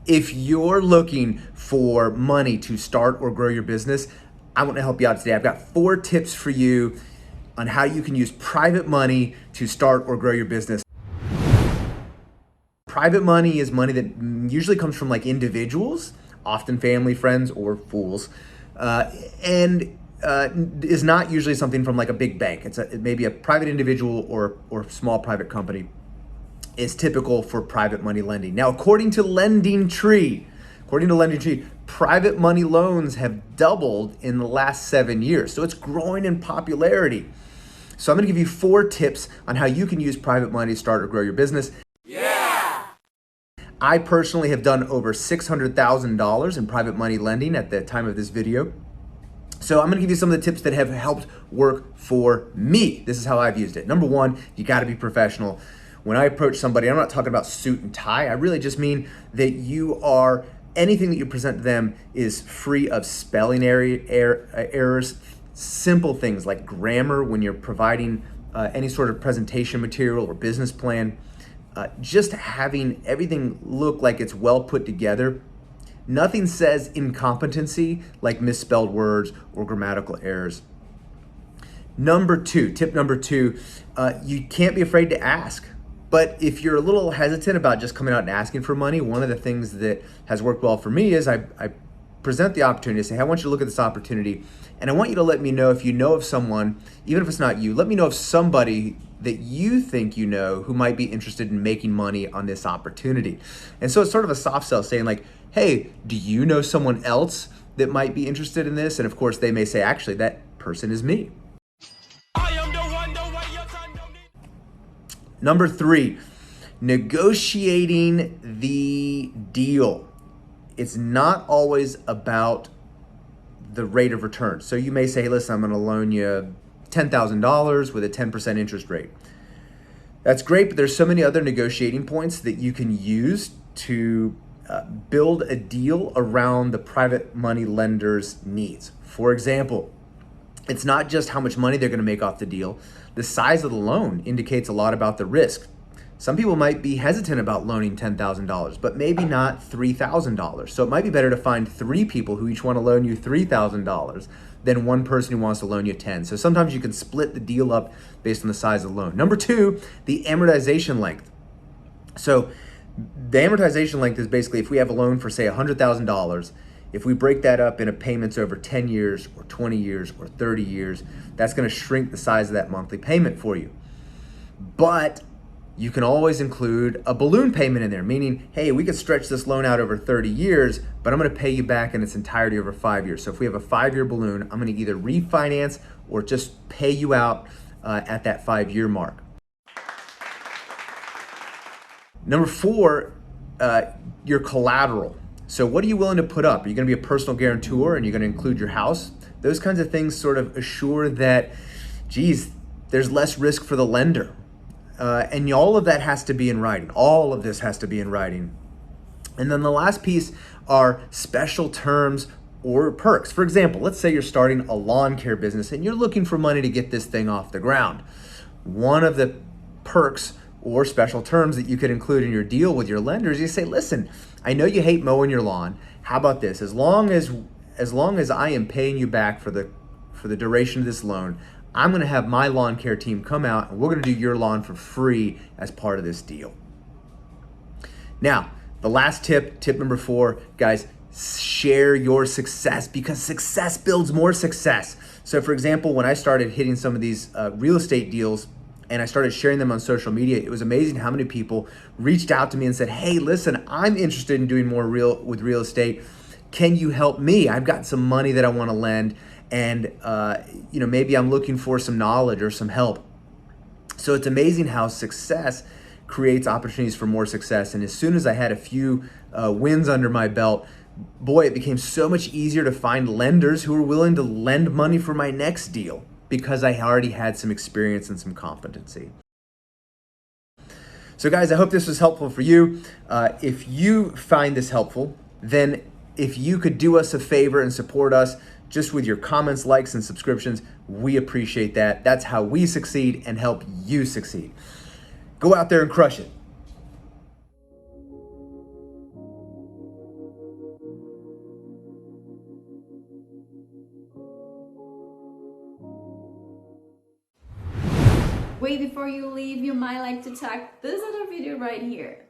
If you're looking for money to start or grow your business, I want to help you out today. I've got 4 tips for you on how you can use private money to start or grow your business. Private money is money that usually comes from like individuals, often family, friends, or fools, and is not usually something from like a big bank. It may be a private individual or small private company. Is typical for private money lending. Now, according to LendingTree, private money loans have doubled in the last 7 years. So it's growing in popularity. So I'm gonna give you 4 tips on how you can use private money to start or grow your business. Yeah! I personally have done over $600,000 in private money lending at the time of this video. So I'm gonna give you some of the tips that have helped work for me. This is how I've used it. Number 1, you gotta be professional. When I approach somebody, I'm not talking about suit and tie. I really just mean that anything that you present to them is free of spelling errors, simple things like grammar when you're providing any sort of presentation material or business plan, just having everything look like it's well put together. Nothing says incompetency like misspelled words or grammatical errors. Tip number two, you can't be afraid to ask. But if you're a little hesitant about just coming out and asking for money, one of the things that has worked well for me is I present the opportunity to say, hey, I want you to look at this opportunity, and I want you to let me know if you know of someone, even if it's not you, let me know of somebody that you think you know who might be interested in making money on this opportunity. And so it's sort of a soft sell saying like, hey, do you know someone else that might be interested in this? And of course they may say, actually, that person is me. Number 3, negotiating the deal. It's not always about the rate of return. So you may say, hey, listen, I'm gonna loan you $10,000 with a 10% interest rate. That's great, but there's so many other negotiating points that you can use to build a deal around the private money lender's needs. For example, it's not just how much money they're gonna make off the deal. The size of the loan indicates a lot about the risk. Some people might be hesitant about loaning $10,000, but maybe not $3,000. So it might be better to find 3 people who each wanna loan you $3,000 than one person who wants to loan you 10. So sometimes you can split the deal up based on the size of the loan. Number 2, the amortization length. So the amortization length is basically if we have a loan for say $100,000, if we break that up into payments over 10 years or 20 years or 30 years, that's gonna shrink the size of that monthly payment for you. But you can always include a balloon payment in there, meaning, hey, we could stretch this loan out over 30 years, but I'm gonna pay you back in its entirety over 5 years. So if we have a 5-year balloon, I'm gonna either refinance or just pay you out at that 5-year mark. Number 4, your collateral. So what are you willing to put up? Are you gonna be a personal guarantor and you're gonna include your house? Those kinds of things sort of assure that, geez, there's less risk for the lender. And all of that has to be in writing. All of this has to be in writing. And then the last piece are special terms or perks. For example, let's say you're starting a lawn care business and you're looking for money to get this thing off the ground. One of the perks or special terms that you could include in your deal with your lenders, you say, listen, I know you hate mowing your lawn. How about this? As long as I am paying you back for the duration of this loan, I'm gonna have my lawn care team come out and we're gonna do your lawn for free as part of this deal. Now, the last tip number 4, guys, share your success because success builds more success. So for example, when I started hitting some of these real estate deals and I started sharing them on social media, it was amazing how many people reached out to me and said, hey, listen, I'm interested in doing more with real estate. Can you help me? I've got some money that I wanna lend and maybe I'm looking for some knowledge or some help. So it's amazing how success creates opportunities for more success. And as soon as I had a few wins under my belt, boy, it became so much easier to find lenders who were willing to lend money for my next deal because I already had some experience and some competency. So guys, I hope this was helpful for you. If you find this helpful, then if you could do us a favor and support us just with your comments, likes, and subscriptions, we appreciate that. That's how we succeed and help you succeed. Go out there and crush it. Wait, before you leave, you might like to check this other video right here.